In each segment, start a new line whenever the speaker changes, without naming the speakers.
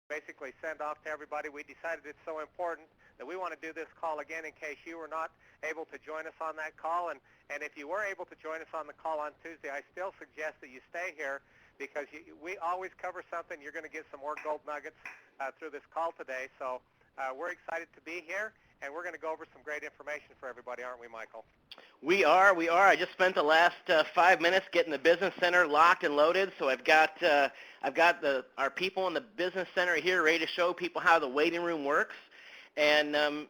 basically send off to everybody. We decided it's so important that we want to do this call again in case you were not able to join us on that call. And if you were able to join us on the call on Tuesday, I still suggest that you stay here because we always cover something. You're going to get some more gold nuggets through this call today. So we're excited to be here, and we're going to go over some great information for everybody, aren't we, Michael?
We are. I just spent the last 5 minutes getting the business center locked and loaded. So I've got our people in the business center here ready to show people how the waiting room works, and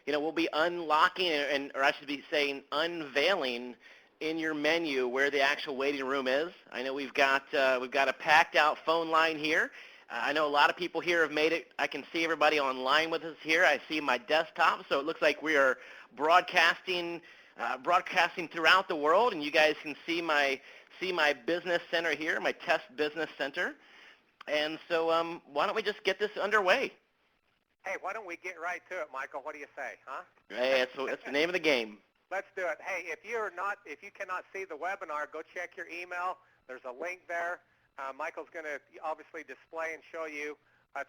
we'll be unlocking or I should be saying unveiling in your menu where the actual waiting room is. I know we've got a packed out phone line here. I know a lot of people here have made it. I can see everybody online with us here. I see my desktop, so it looks like we are broadcasting throughout the world, and you guys can see my business center here, my test business center. And so why don't we just get this underway?
Hey, why don't we get right to it, Michael? What do you say, huh?
Hey, that's the name of the game.
Let's do it. Hey, if you cannot see the webinar, go check your email. There's a link there. Michael's going to obviously display and show you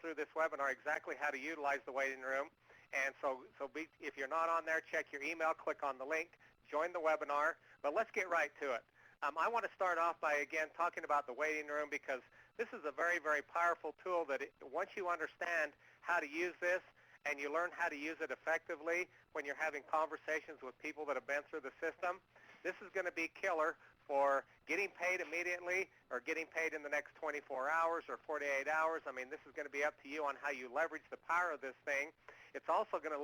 through this webinar exactly how to utilize the waiting room. And if you're not on there, check your email, click on the link, join the webinar. But let's get right to it. I want to start off by, again, talking about the waiting room because this is a very, very powerful tool that once you understand how to use this and you learn how to use it effectively when you're having conversations with people that have been through the system, this is going to be killer for getting paid immediately or getting paid in the next 24 hours or 48 hours. I mean, this is going to be up to you on how you leverage the power of this thing. It's also going to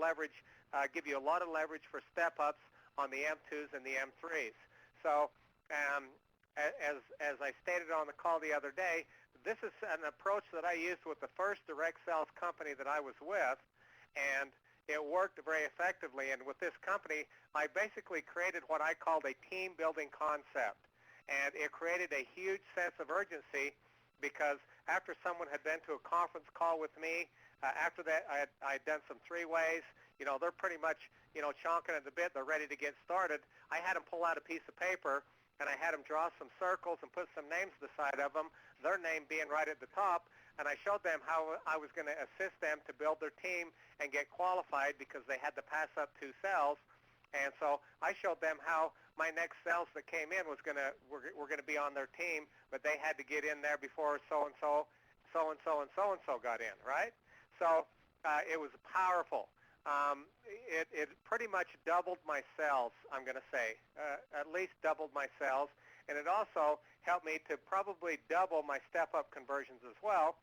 give you a lot of leverage for step-ups on the M2s and the M3s. So as I stated on the call the other day, this is an approach that I used with the first direct sales company that I was with, and it worked very effectively. And with this company, I basically created what I called a team-building concept. And it created a huge sense of urgency because after someone had been to a conference call with me, after that I had done some three-ways. They're pretty much, chomping at the bit. They're ready to get started. I had them pull out a piece of paper, and I had them draw some circles and put some names beside of them, their name being right at the top. And I showed them how I was going to assist them to build their team and get qualified because they had to pass up 2 sales. And so I showed them how my next sales that came in were going to be on their team, but they had to get in there before so-and-so got in, right? So it was powerful. It pretty much doubled my sales, I'm going to say, at least doubled my sales. And it also helped me to probably double my step-up conversions as well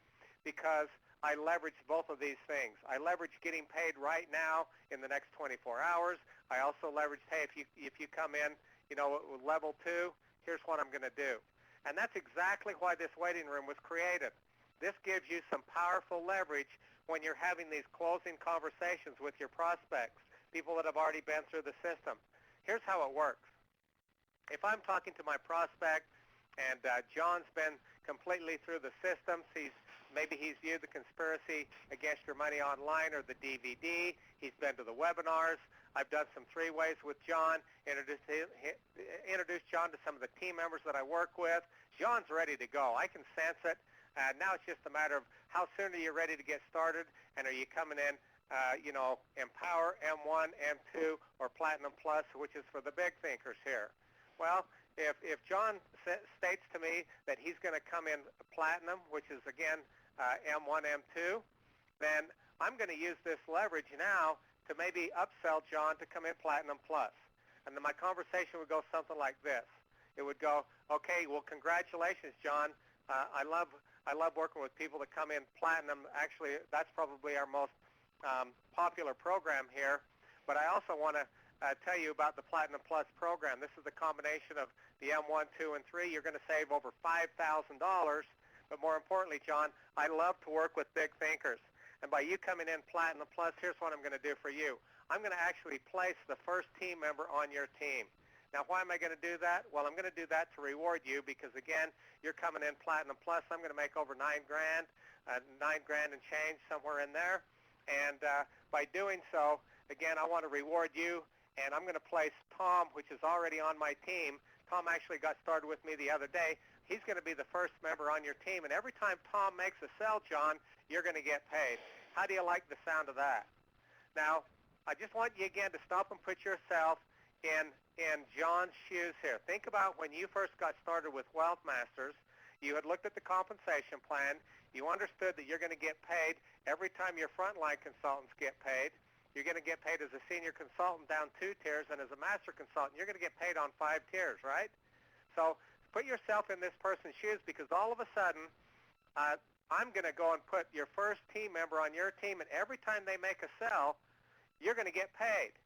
because I leveraged both of these things. I leveraged getting paid right now in the next 24 hours. I also leveraged, hey, if you come in, with level 2, here's what I'm going to do. And that's exactly why this waiting room was created. This gives you some powerful leverage when you're having these closing conversations with your prospects, people that have already been through the system. Here's how it works. If I'm talking to my prospect and John's been completely through the systems, maybe he's viewed the Conspiracy Against Your Money Online or the DVD. He's been to the webinars. I've done some three-ways with John, introduced John to some of the team members that I work with. John's ready to go. I can sense it. Now it's just a matter of how soon are you ready to get started, and are you coming in, Empower, M1, M2, or Platinum Plus, which is for the big thinkers here. Well, if John states to me that he's going to come in Platinum, which is, again, M1, M2, then I'm going to use this leverage now to maybe upsell John to come in Platinum Plus. And then my conversation would go something like this. It would go, okay, well, congratulations, John. I love working with people that come in Platinum. Actually, that's probably our most popular program here. But I also want to tell you about the Platinum Plus program. This is the combination of the M1, 2, and 3. You're going to save over $5,000. But more importantly, John, I love to work with big thinkers. And by you coming in Platinum Plus, here's what I'm going to do for you. I'm going to actually place the first team member on your team. Now, why am I going to do that? Well, I'm going to do that to reward you because, again, you're coming in Platinum Plus. I'm going to make over $9,000 and change somewhere in there. And by doing so, again, I want to reward you, and I'm going to place Tom, which is already on my team. Tom actually got started with me the other day. He's going to be the first member on your team, and every time Tom makes a sale, John, you're going to get paid. How do you like the sound of that? Now, I just want you again to stop and put yourself in John's shoes here. Think about when you first got started with Wealth Masters. You had looked at the compensation plan. You understood that you're going to get paid every time your frontline consultants get paid. You're going to get paid as a senior consultant down 2 tiers, and as a master consultant, you're going to get paid on 5 tiers, right? So put yourself in this person's shoes, because all of a sudden, I'm going to go and put your first team member on your team, and every time they make a sell, you're going to get paid.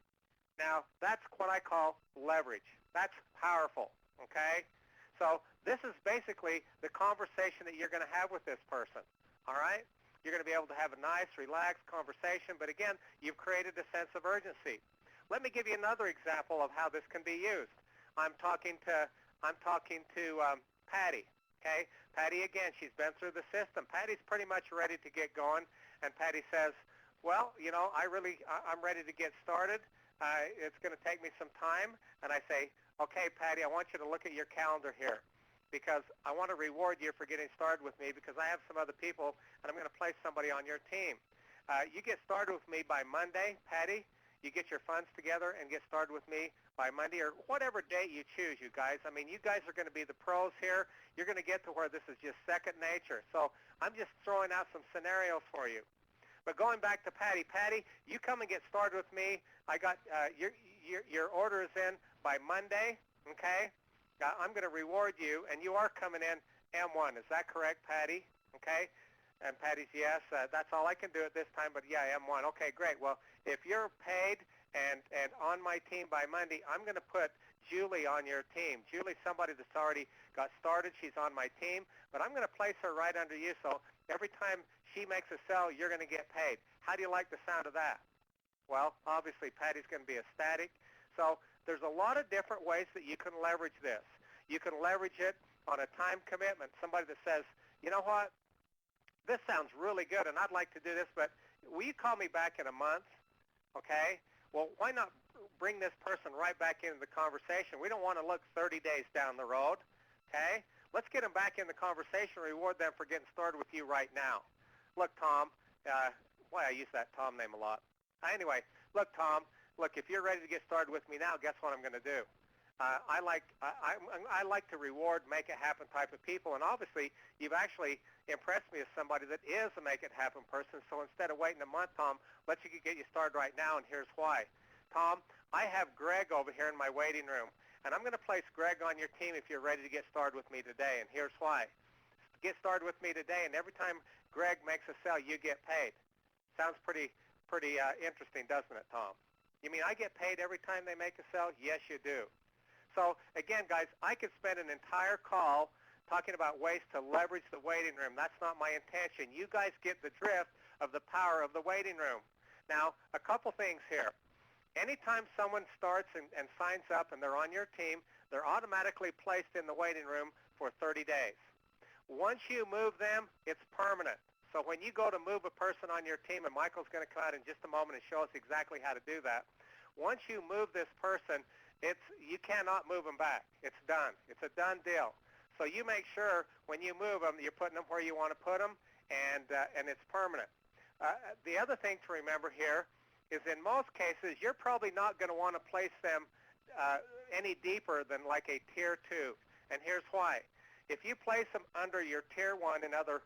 Now, that's what I call leverage. That's powerful, okay? So this is basically the conversation that you're going to have with this person, all right? You're going to be able to have a nice, relaxed conversation, but again, you've created a sense of urgency. Let me give you another example of how this can be used. I'm talking to Patty, okay? Patty, again, she's been through the system. Patty's pretty much ready to get going, and Patty says, well, you know, I'm ready to get started. It's going to take me some time. And I say, okay, Patty, I want you to look at your calendar here, because I want to reward you for getting started with me, because I have some other people, and I'm going to place somebody on your team. You get started with me by Monday, Patty. You get your funds together and get started with me by Monday, or whatever date you choose, you guys. I mean, you guys are going to be the pros here. You're going to get to where this is just second nature. So I'm just throwing out some scenarios for you. But going back to Patty, Patty, you come and get started with me. I got your order is in by Monday, okay? I'm going to reward you, and you are coming in M1. Is that correct, Patty? Okay? And Patty's, yes, that's all I can do at this time, but yeah, M1. Okay, great. Well, if you're paid and on my team by Monday, I'm going to put Julie on your team. Julie's somebody that's already got started. She's on my team, but I'm going to place her right under you, so every time she makes a sell, you're going to get paid. How do you like the sound of that? Well, obviously, Patty's going to be ecstatic. So there's a lot of different ways that you can leverage this. You can leverage it on a time commitment, somebody that says, you know what, this sounds really good, and I'd like to do this, but will you call me back in a month? Okay? Well, why not bring this person right back into the conversation? We don't want to look 30 days down the road. Okay? Let's get them back in the conversation, reward them for getting started with you right now. Look, Tom, boy, I use that Tom name a lot. Anyway, look, Tom, look, if you're ready to get started with me now, guess what I'm going to do? I like to reward, make it happen type of people, and obviously you've actually impressed me as somebody that is a make it happen person. So instead of waiting a month, Tom, let's get you started right now, and here's why. Tom, I have Greg over here in my waiting room, and I'm going to place Greg on your team if you're ready to get started with me today, and here's why. Get started with me today, and every time Greg makes a sale, you get paid. Sounds pretty interesting, doesn't it, Tom? You mean I get paid every time they make a sale? Yes, you do. So again, guys, I could spend an entire call talking about ways to leverage the waiting room. That's not my intention. You guys get the drift of the power of the waiting room. Now, a couple things here. Anytime someone starts and signs up and they're on your team, they're automatically placed in the waiting room for 30 days. Once you move them, it's permanent. So when you go to move a person on your team, and Michael's going to come out in just a moment and show us exactly how to do that, once you move this person, you cannot move them back. It's done. It's a done deal. So you make sure when you move them, you're putting them where you want to put them, and it's permanent. The other thing to remember here is in most cases, you're probably not going to want to place them any deeper than like a Tier 2, and here's why. If you place them under your Tier 1, in other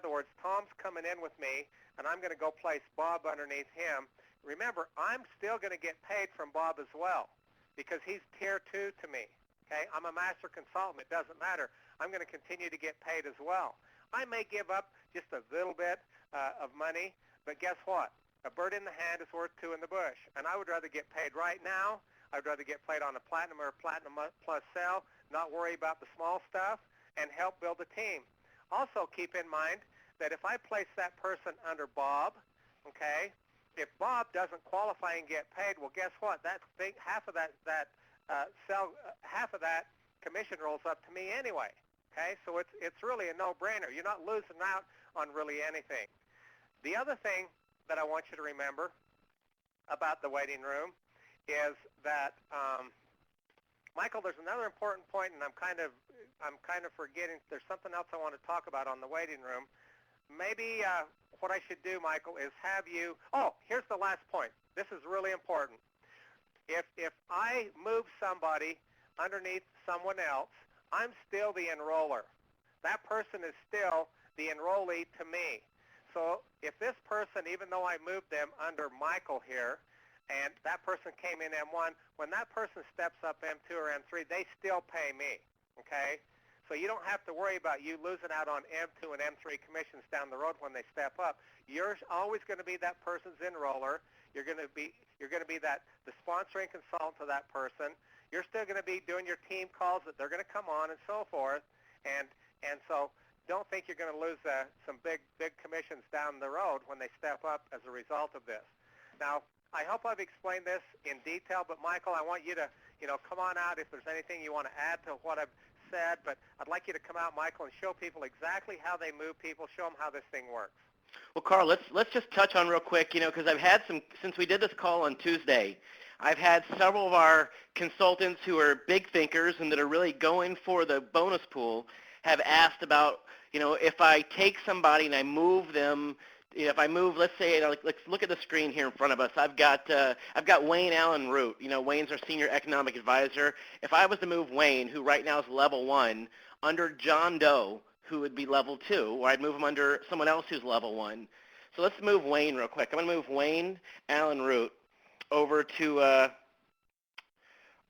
words, Tom's coming in with me, and I'm going to go place Bob underneath him, remember, I'm still going to get paid from Bob as well, because he's Tier 2 to me. Okay? I'm a master consultant. It doesn't matter. I'm going to continue to get paid as well. I may give up just a little bit of money, but guess what? A bird in the hand is worth two in the bush, and I would rather get paid right now. I'd rather get paid on a platinum or a platinum plus sale, not worry about the small stuff, and help build a team. Also keep in mind that if I place that person under Bob, okay, if Bob doesn't qualify and get paid, well, guess what? Half of that commission rolls up to me anyway. Okay, so it's really a no-brainer. You're not losing out on really anything. The other thing that I want you to remember about the waiting room is that Michael, there's another important point, and I'm kind of forgetting. There's something else I want to talk about on the waiting room. Maybe what I should do, Michael, is have you. Oh, here's the last point. This is really important. If I move somebody underneath someone else, I'm still the enroller. That person is still the enrollee to me. So if this person, even though I moved them under Michael here, and that person came in M1, when that person steps up M2 or M3, they still pay me, okay? So you don't have to worry about you losing out on M2 and M3 commissions down the road when they step up. You're always going to be that person's enroller. You're going to be the sponsoring consultant to that person. You're still going to be doing your team calls that they're going to come on and so forth. And so don't think you're going to lose some big commissions down the road when they step up as a result of this. Now, I hope I've explained this in detail, but Michael, I want you to, come on out if there's anything you want to add to what I've said, but I'd like you to come out, Michael, and show people exactly how they move people, show them how this thing works.
Well, Carl, let's just touch on real quick, because I've had since we did this call on Tuesday, I've had several of our consultants who are big thinkers and that are really going for the bonus pool have asked about, if I take somebody and I move them, if I move, let's say, let's look at the screen here in front of us. I've got Wayne Allen Root. Wayne's our senior economic advisor. If I was to move Wayne, who right now is level 1, under John Doe, who would be level 2, or I'd move him under someone else who's level 1. So let's move Wayne real quick. I'm going to move Wayne Allen Root over to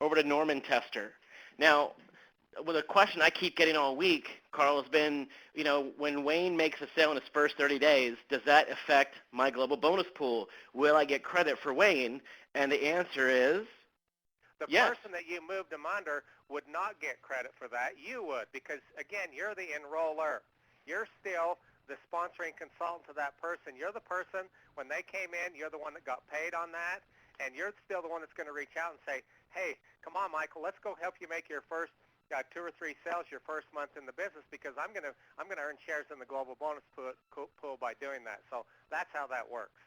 Norman Tester. Now, well, the question I keep getting all week, Carl, has been, when Wayne makes a sale in his first 30 days, does that affect my global bonus pool? Will I get credit for Wayne? And the answer is yes.
The person that you moved him under would not get credit for that. You would, because, again, you're the enroller. You're still the sponsoring consultant to that person. You're the person, when they came in, you're the one that got paid on that, and you're still the one that's going to reach out and say, hey, come on, Michael, let's go help you make your first 2 or 3 sales your first month in the business, because I'm going to earn shares in the global bonus pool by doing that. So that's how that works.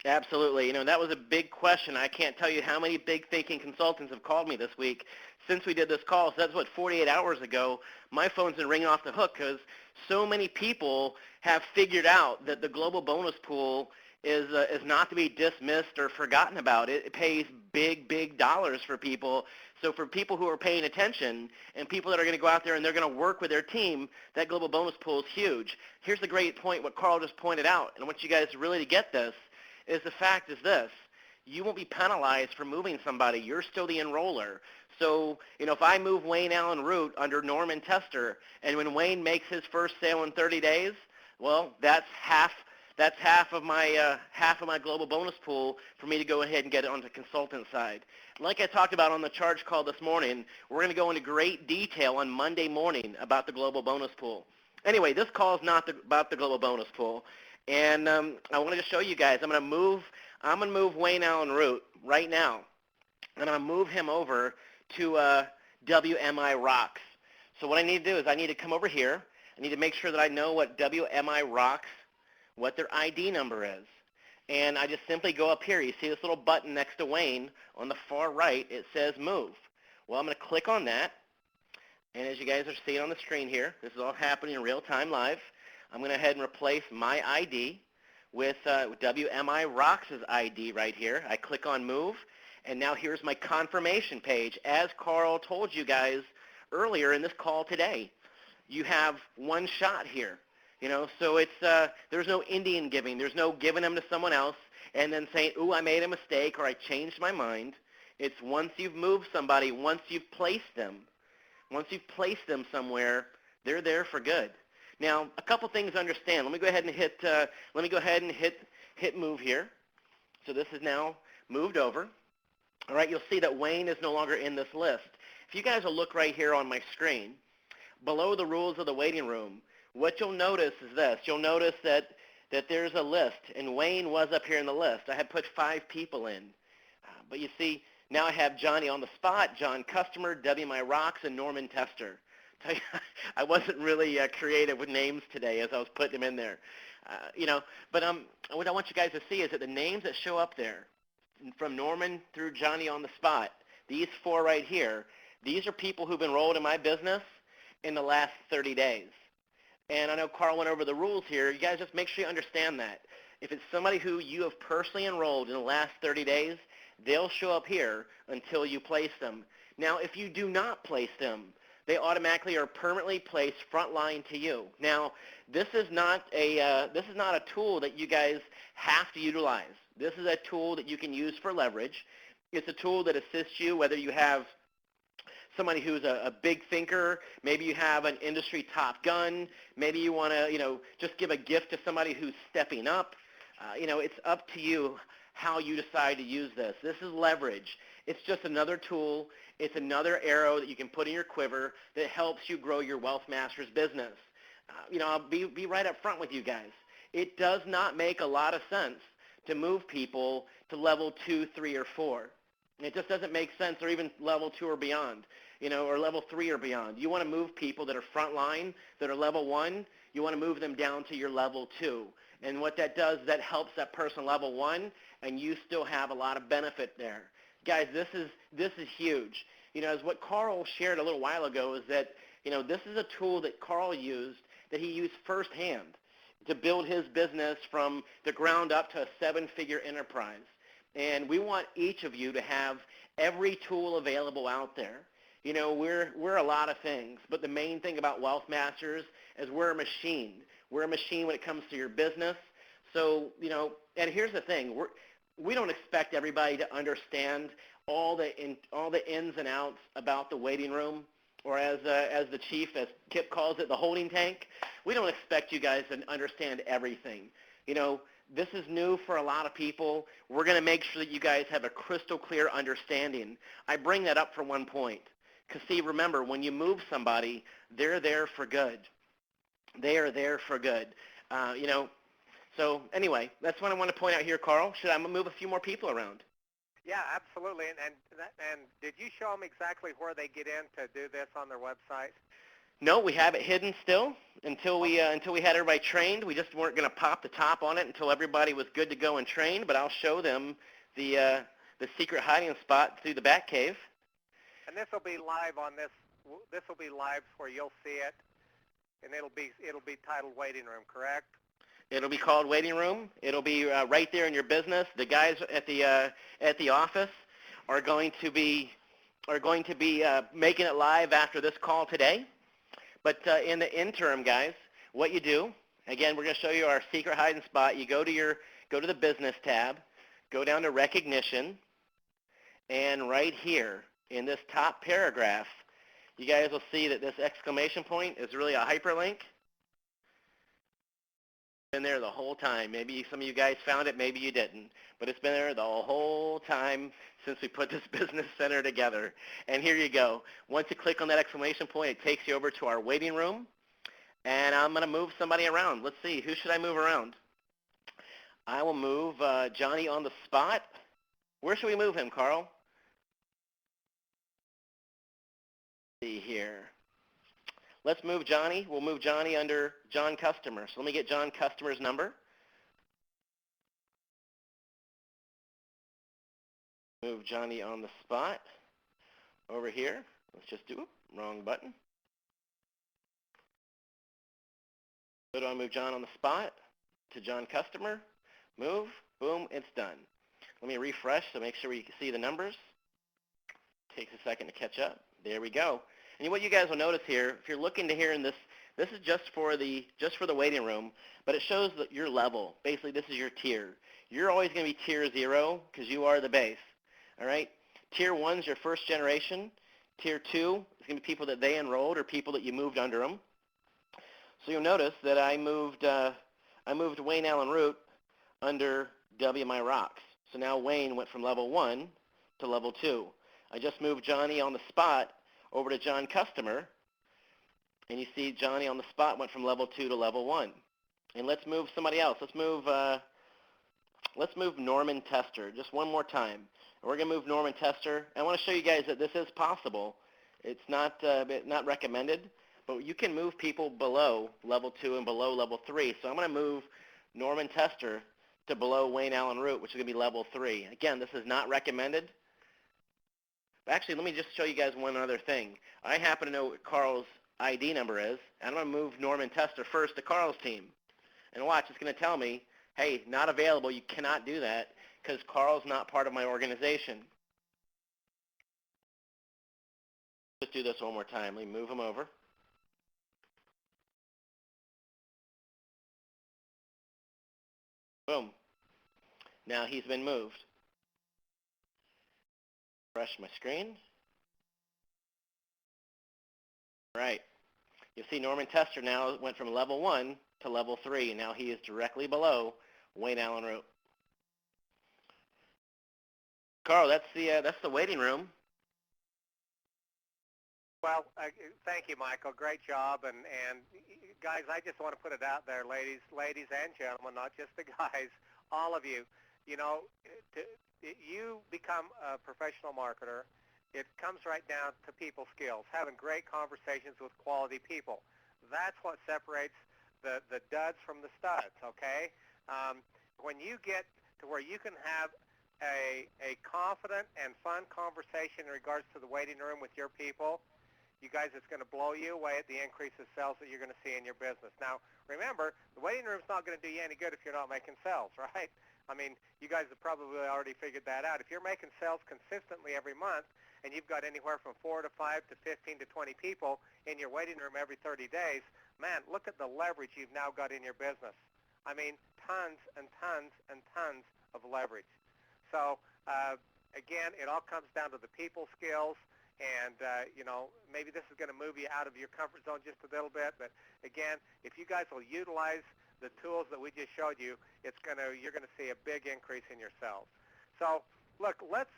Absolutely. That was a big question. I can't tell you how many big thinking consultants have called me this week since we did this call. So that's 48 hours ago. My phone's been ringing off the hook because so many people have figured out that the global bonus pool is not to be dismissed or forgotten about. It pays big dollars for people. So for people who are paying attention and people that are going to go out there and they're going to work with their team, that global bonus pool is huge. Here's the great point, what Carl just pointed out, and I want you guys really to get this, is the fact is this. You won't be penalized for moving somebody. You're still the enroller. So, if I move Wayne Allen Root under Norman Tester, and when Wayne makes his first sale in 30 days, well, that's half of my global bonus pool for me to go ahead and get it on the consultant side. Like I talked about on the charge call this morning, we're going to go into great detail on Monday morning about the global bonus pool. Anyway, this call is not about the global bonus pool, and I wanted to show you guys. I'm going to move Wayne Allen Root right now, and I'm going to move him over to WMI Rocks. So what I need to do is I need to come over here. I need to make sure that I know what WMI Rocks, what their ID number is. And I just simply go up here. You see this little button next to Wayne on the far right. It says Move. Well, I'm going to click on that. And as you guys are seeing on the screen here, this is all happening in real time live. I'm going to go ahead and replace my ID with WMI Rocks' ID right here. I click on Move. And now here's my confirmation page. As Carl told you guys earlier in this call today, you have one shot here. So it's there's no Indian giving. There's no giving them to someone else and then saying, ooh, I made a mistake or I changed my mind. It's once you've moved somebody, once you've placed them somewhere, they're there for good. Now, a couple things to understand. Let me go ahead and hit move here. So this is now moved over. All right, you'll see that Wayne is no longer in this list. If you guys will look right here on my screen, below the rules of the waiting room, what you'll notice is this. You'll notice that there's a list, and Wayne was up here in the list. I had put 5 people in. But you see, now I have Johnny on the spot, John Customer, WMI Rocks, and Norman Tester. I wasn't really creative with names today as I was putting them in there. But what I want you guys to see is that the names that show up there, from Norman through Johnny on the spot, these 4 right here, These are people who've enrolled in my business in the last 30 days. And I know Carl went over the rules here. You guys just make sure you understand that. If it's somebody who you have personally enrolled in the last 30 days, they'll show up here until you place them. Now, if you do not place them, they automatically are permanently placed frontline to you. Now, this is not a tool that you guys have to utilize. This is a tool that you can use for leverage. It's a tool that assists you whether you have somebody who's a big thinker, maybe you have an industry top gun, maybe you want to, just give a gift to somebody who's stepping up. It's up to you how you decide to use this. This is leverage. It's just another tool. It's another arrow that you can put in your quiver that helps you grow your Wealth Masters business. I'll be right up front with you guys. It does not make a lot of sense to move people to level 2, 3, or 4. It just doesn't make sense, or even level 2 or beyond, or level 3 or beyond. You want to move people that are frontline, that are level 1, you want to move them down to your level 2. And what that does, that helps that person level 1, and you still have a lot of benefit there. Guys, this is huge. As what Carl shared a little while ago is that, this is a tool that Carl used, that he used firsthand to build his business from the ground up to a 7-figure enterprise. And we want each of you to have every tool available out there. We're a lot of things, but the main thing about Wealth Masters is we're a machine. We're a machine when it comes to your business. So, and here's the thing. We don't expect everybody to understand all the ins and outs about the waiting room, or as the chief, as Kip calls it, the holding tank. We don't expect you guys to understand everything. This is new for a lot of people. We're going to make sure that you guys have a crystal clear understanding. I bring that up for one point. Because, see, remember, when you move somebody, they're there for good. They are there for good. So anyway, that's what I want to point out here, Carl. Should I move a few more people around?
Yeah, absolutely. And did you show them exactly where they get in to do this on their website?
No, we have it hidden still until we had everybody trained. We just weren't going to pop the top on it until everybody was good to go and trained. But I'll show them the secret hiding spot through the back cave.
And this will be live on this. This will be live where you'll see it, and it'll be titled Waiting Room, correct?
It'll be called Waiting Room. It'll be right there in your business. The guys at the office are going to be making it live after this call today. But in the interim, guys, what you do, again, we're going to show you our secret hiding spot. You go to the business tab, go down to recognition, and right here in this top paragraph, you guys will see that this exclamation point is really a hyperlink. Been there the whole time. Maybe some of you guys found it, maybe you didn't, but it's been there the whole time since we put this business center together. And here you go. Once you click on that exclamation point, it takes you over to our waiting room, and I'm going to move somebody around. Let's see, who should I move around? I will move Johnny on the spot. Where should we move him, Carl? Let's see here. Let's move Johnny. We'll move Johnny under John Customer. So let me get John Customer's number. Move Johnny on the spot over here. Let's just do wrong button. So do I move John on the spot to John Customer? Move. Boom. It's done. Let me refresh to make sure we can see the numbers. Takes a second to catch up. There we go. And what you guys will notice here, if you're looking to hear in this is just for the waiting room, but it shows that your level. Basically, this is your tier. You're always going to be tier 0 because you are the base. All right? Tier 1 is your first generation. Tier 2 is going to be people that they enrolled or people that you moved under them. So you'll notice that I moved Wayne Allen Root under WMI Rocks. So now Wayne went from level 1 to level 2. I just moved Johnny on the spot over to John Customer, and you see Johnny on the spot went from level 2 to level 1. And let's move somebody else. Let's move Norman Tester just one more time. And we're going to move Norman Tester. I want to show you guys that this is possible. It's not recommended, but you can move people below level 2 and below level 3. So I'm going to move Norman Tester to below Wayne Allen Root, which is going to be level 3. Again, this is not recommended, Actually, let me just show you guys one other thing. I happen to know what Carl's ID number is. I'm going to move Norman Tester first to Carl's team. And watch, it's going to tell me, hey, not available. You cannot do that because Carl's not part of my organization. Let's do this one more time. Let me move him over. Boom. Now he's been moved. Refresh my screen. Right. You'll see Norman Tester now went from level 1 to level 3, and now he is directly below Wayne Allen Root. Carl, that's the waiting room.
Well, thank you, Michael. Great job. And guys, I just want to put it out there, ladies and gentlemen, not just the guys, all of you. You know, you become a professional marketer. It comes right down to people skills, having great conversations with quality people. That's what separates the duds from the studs, okay? When you get to where you can have a confident and fun conversation in regards to the waiting room with your people, you guys, it's going to blow you away at the increase of sales that you're going to see in your business. Now, remember, the waiting room's not going to do you any good if you're not making sales, right? I mean, you guys have probably already figured that out. If you're making sales consistently every month and you've got anywhere from 4 to 5 to 15 to 20 people in your waiting room every 30 days, man, look at the leverage you've now got in your business. I mean, tons and tons and tons of leverage. So, again, it all comes down to the people skills. And, you know, maybe this is going to move you out of your comfort zone just a little bit. But, again, if you guys will utilize the tools that we just showed you, you're going to see a big increase in your sales. So, look, let's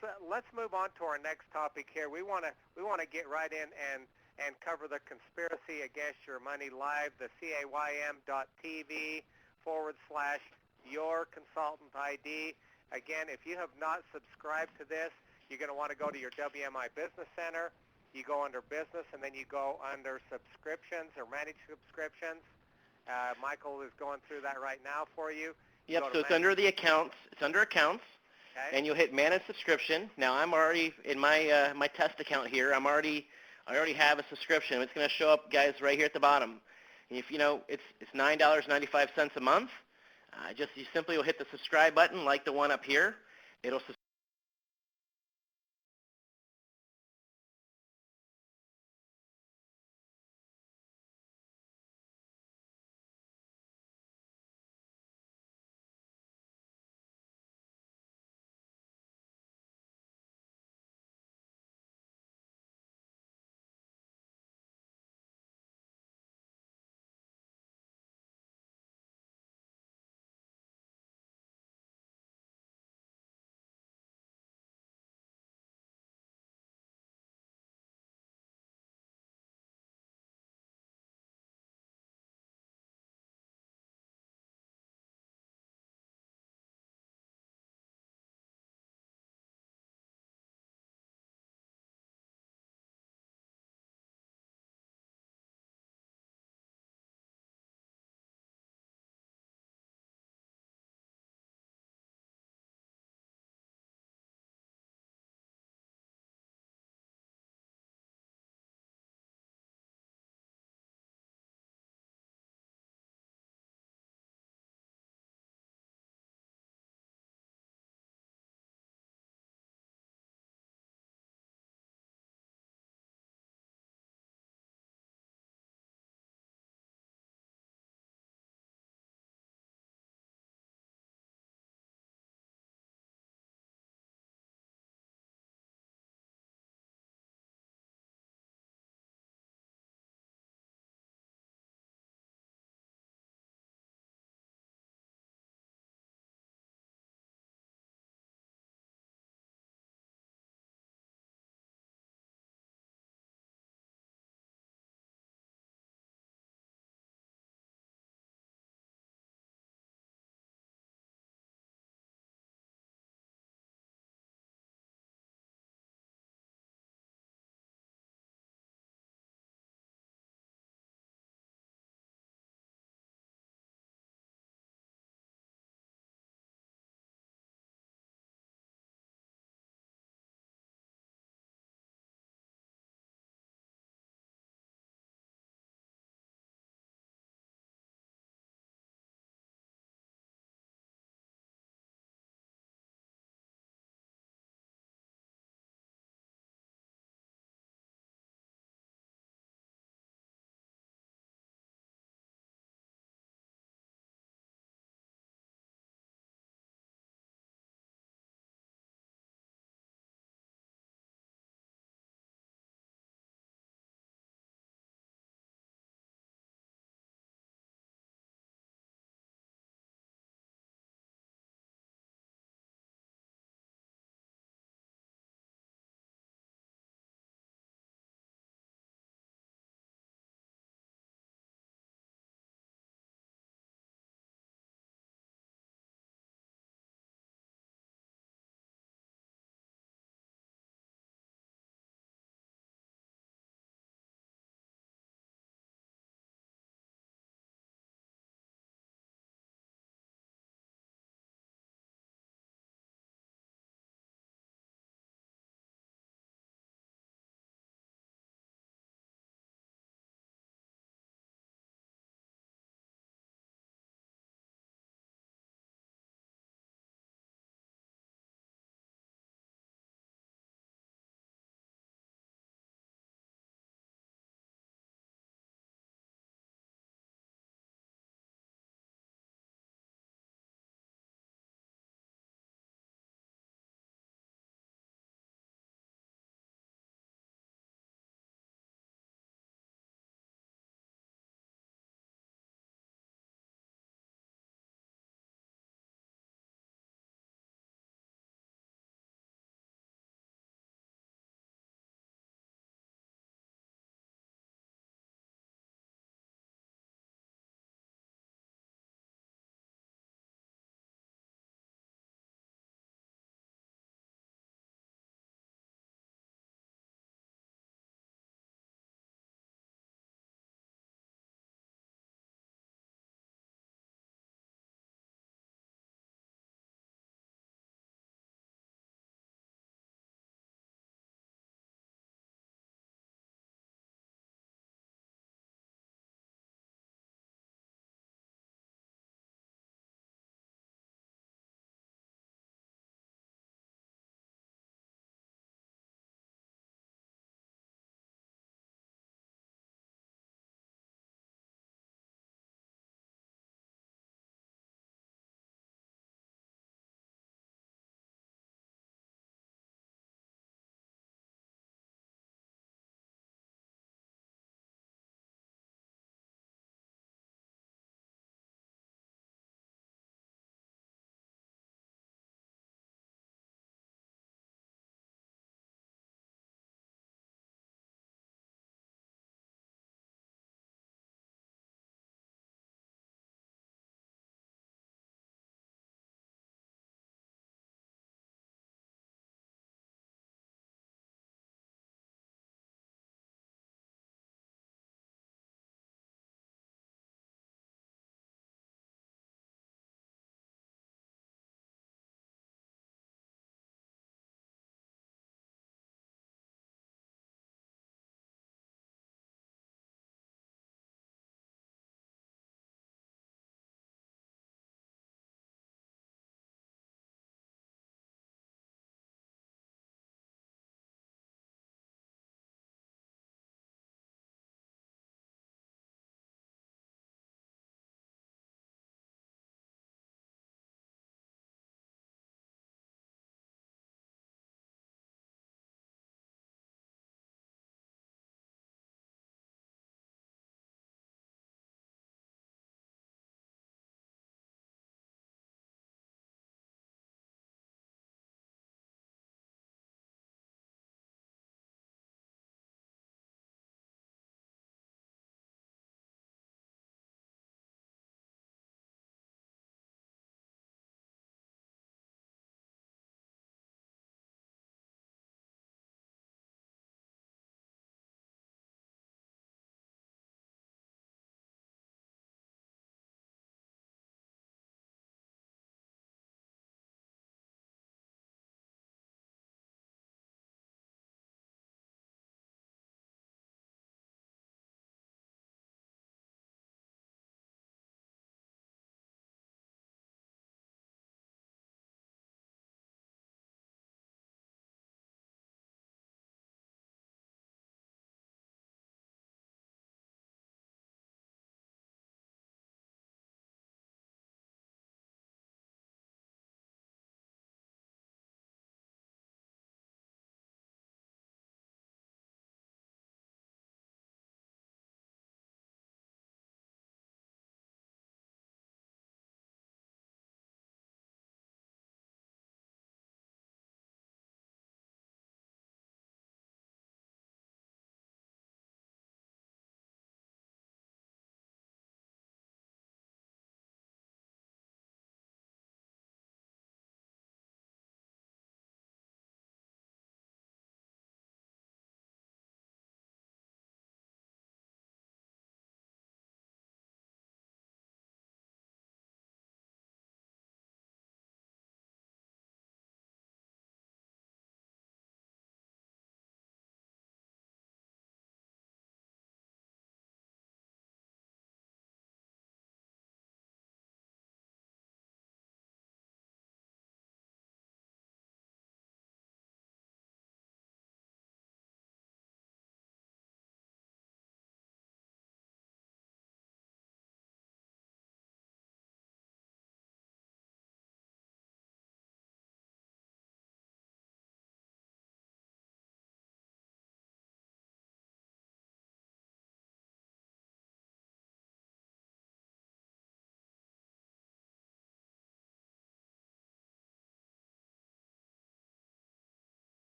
move on to our next topic here. We want to get right in and cover the conspiracy against your money live, the CAYM.TV/your consultant ID. Again, if you have not subscribed to this, you're going to want to go to your WMI Business Center. You go under Business, and then you go under Subscriptions or Manage Subscriptions. Michael is going through that right now for you.
Yep, so it's under the accounts. It's under accounts,
okay.
And you'll hit Manage Subscription. Now I'm already in my my test account here. I already have a subscription. It's going to show up, guys, right here at the bottom. And if you know, it's $9.95 a month. You simply will hit the subscribe button like the one up here. It'll